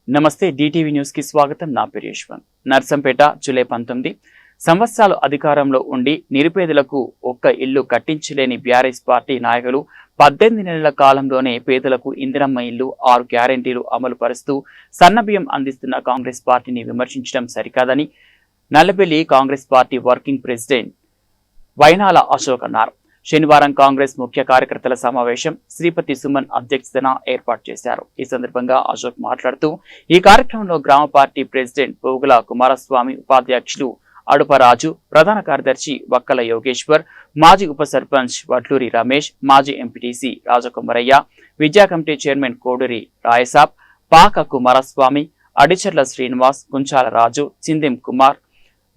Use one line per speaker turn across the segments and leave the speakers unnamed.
నమస్తే DTV news కి స్వాగతం. నా పేరు యశ్వంత్. నర్సంపేట జూలై 19 సంవత్సరాలు అధికారంలో ఉండి నిరుపేదలకు ఒక్క ఇల్లు కట్టించలేని బీఆర్ఎస్ పార్టీ నాయకులు 18 నెలల కాలంలోనే పేదలకు ఇందిరమ్మ ఇల్లు 6 గ్యారెంటీలు అమలు పరుస్తూ సన్నబియ్యం అందిస్తున్న కాంగ్రెస్ పార్టీని విమర్శించడం సరికాదని Nallabelli Congress party working president Vainala Ashok అన్నారు. శనివారం కాంగ్రెస్ ముఖ్య కార్యకర్తల సమావేశం శ్రీపతి సుమన్ అధ్యక్షతన ఏర్పాటు చేశారు. ఈ సందర్భంగా అశోక్ మాట్లాడుతూ ఈ కార్యక్రమంలో గ్రామ పార్టీ ప్రెసిడెంట్ పోగుల కుమారస్వామి, ఉపాధ్యక్షులు అడుపరాజు, ప్రధాన కార్యదర్శి వక్కల యోగేశ్వర్, మాజీ ఉప సర్పంచ్ వడ్లూరి రమేష్, మాజీ ఎంపీటీసీ రాజకుమరయ్య, విద్యా కమిటీ చైర్మన్ కోడూరి రాయసాబ్, పాక కుమారస్వామి, అడిచర్ల శ్రీనివాస్, గుంచాల రాజు, చిందెం కుమార్,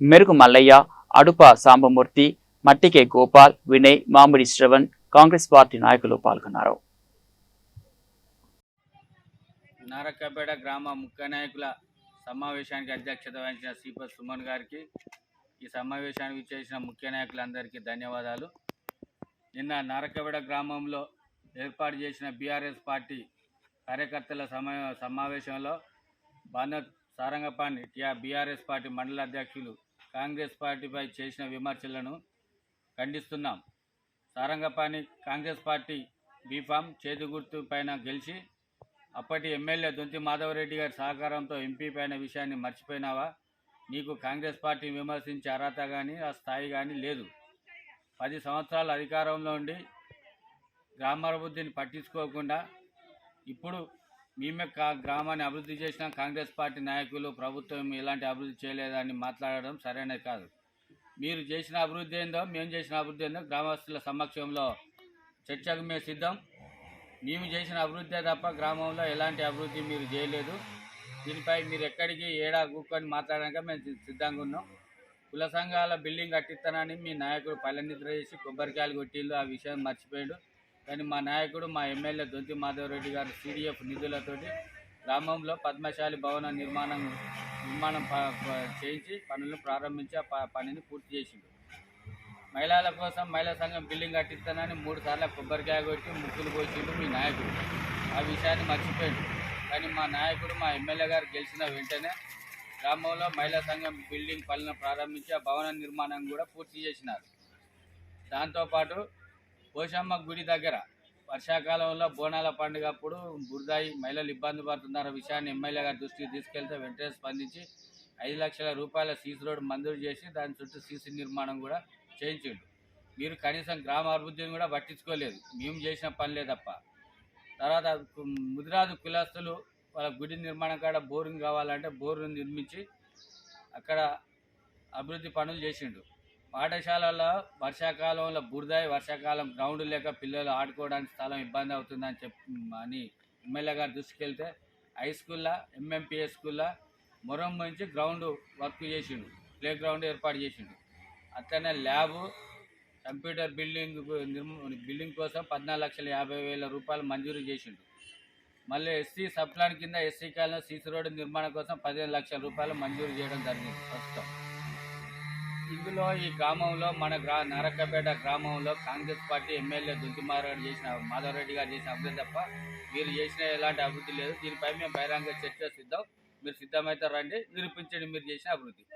మెరుగు మల్లయ్య, అడుప సాంబమూర్తి, మట్టికే గోపాల్, వినయ్, మామిడి శ్రవణ్, కాంగ్రెస్ పార్టీ నాయకులు పాల్గొన్నారు.
నారక్కపేట గ్రామ ముఖ్య నాయకుల సమావేశానికి అధ్యక్షత వహించిన శ్రీపతి సుమన్ గారికి, ఈ సమావేశానికి చేసిన ముఖ్య నాయకులందరికీ ధన్యవాదాలు. నిన్న నారక్కపేట గ్రామంలో ఏర్పాటు చేసిన బీఆర్ఎస్ పార్టీ కార్యకర్తల సమావేశంలో బానత్ సారంగపాణి బీఆర్ఎస్ పార్టీ మండల అధ్యక్షులు కాంగ్రెస్ పార్టీపై చేసిన విమర్శలను ఖండిస్తున్నాం. సారంగపాణి కాంగ్రెస్ పార్టీ బీఫామ్ చేతి గుర్తు పైన గెలిచి అప్పటి ఎమ్మెల్యే దొంతి మాధవరెడ్డి గారి సహకారంతో ఎంపీ పైన విషయాన్ని మర్చిపోయినావా? నీకు కాంగ్రెస్ పార్టీ విమర్శించే అర్హత కానీ ఆ స్థాయి కానీ లేదు. 10 సంవత్సరాల అధికారంలో ఉండి గ్రామాభివృద్ధిని పట్టించుకోకుండా ఇప్పుడు మేమే గ్రామాన్ని అభివృద్ధి చేసిన కాంగ్రెస్ పార్టీ నాయకులు ప్రభుత్వం ఎలాంటి అభివృద్ధి చేయలేదని మాట్లాడడం సరైనది కాదు. మీరు చేసిన అభివృద్ధి ఏందో, మేము చేసిన అభివృద్ధి ఏందో గ్రామస్తుల సమక్షంలో చర్చకు మేము సిద్ధం. మేము చేసిన అభివృద్ధి తప్ప గ్రామంలో ఎలాంటి అభివృద్ధి మీరు చేయలేదు. దీనిపై మీరు ఎక్కడికి ఏడా కూర్చొని మాట్లాడడానికి మేము సిద్ధంగా ఉన్నాం. కుల సంఘాల బిల్డింగ్ కట్టిస్తానని మీ నాయకుడు పల్లెనిద్ర చేసి కొబ్బరికాయలు కొట్టిళ్ళు, ఆ విషయం మర్చిపోయాడు. కానీ మా నాయకుడు, మా ఎమ్మెల్యే దొంతి మాధవరెడ్డి గారు CDF నిధులతోటి గ్రామంలో పద్మశాలి భవన నిర్మాణం చేయించి పనులను ప్రారంభించి ఆ పనిని పూర్తి చేసిండు. మహిళల కోసం మహిళా సంఘం బిల్డింగ్ కట్టిస్తానని 3 సార్లు కొబ్బరికాయ కొట్టి ముక్కులు పోసిండు మీ నాయకుడు. ఆ విషయాన్ని మర్చిపోయాడు. కానీ మా నాయకుడు, మా ఎమ్మెల్యే గారు గెలిచిన వెంటనే గ్రామంలో మహిళా సంఘం బిల్డింగ్ పనులను ప్రారంభించి ఆ భవన నిర్మాణం కూడా పూర్తి చేసినారు. దాంతోపాటు పోషమ్మ గుడి దగ్గర వర్షాకాలంలో బోనాల పండుగ అప్పుడు బురదాయి మహిళలు ఇబ్బంది పడుతున్న విషయాన్ని ఎమ్మెల్యే గారి దృష్టికి తీసుకెళ్తే వెంటనే స్పందించి 5 లక్షల రూపాయల సీసీ రోడ్ మంజూరు చేసి దాని చుట్టూ సీసీ నిర్మాణం కూడా చేయించిండు. మీరు కనీసం గ్రామ అభివృద్ధిని కూడా పట్టించుకోలేదు, మేము చేసిన పనిలే తప్ప. తర్వాత ముదిరాజు కులస్తులు వాళ్ళ గుడి నిర్మాణం కాడ బోరింగ్ కావాలంటే బోరును నిర్మించి అక్కడ అభివృద్ధి పనులు చేసిండు. పాఠశాలలో వర్షాకాలంలో బురదాయి, వర్షాకాలం గ్రౌండ్ లేక పిల్లలు ఆడుకోవడానికి స్థలం ఇబ్బంది అవుతుందని అని ఎమ్మెల్యే గారు దృష్టికి వెళ్తే హై స్కూల్లో, MMPS స్కూల్లో మొరం నుంచి గ్రౌండ్ వర్క్ చేసిండు, ప్లే గ్రౌండ్ ఏర్పాటు చేసిండు. అట్లనే ల్యాబు, కంప్యూటర్ బిల్డింగ్ కోసం 14,50,000 రూపాయలు మంజూరు చేసిండు. మళ్ళీ SC సబ్ ప్లాన్ కింద SC కాలనీ సీసీ రోడ్డు నిర్మాణం కోసం 15 లక్షల రూపాయలు మంజూరు చేయడం జరిగింది ప్రస్తుతం. ఇందులో ఈ గ్రామంలో మన నారక్కపేట గ్రామంలో కాంగ్రెస్ పార్టీ ఎమ్మెల్యే దొంతి మాధవరెడ్డి గారు చేసిన అభివృద్ధి తప్ప మీరు చేసిన ఎలాంటి అభివృద్ధి లేదు. దీనిపై మేము బహిరంగ చర్చ సిద్ధం. మీరు సిద్ధమైతే రండి, నిరూపించండి మీరు చేసిన అభివృద్ధి.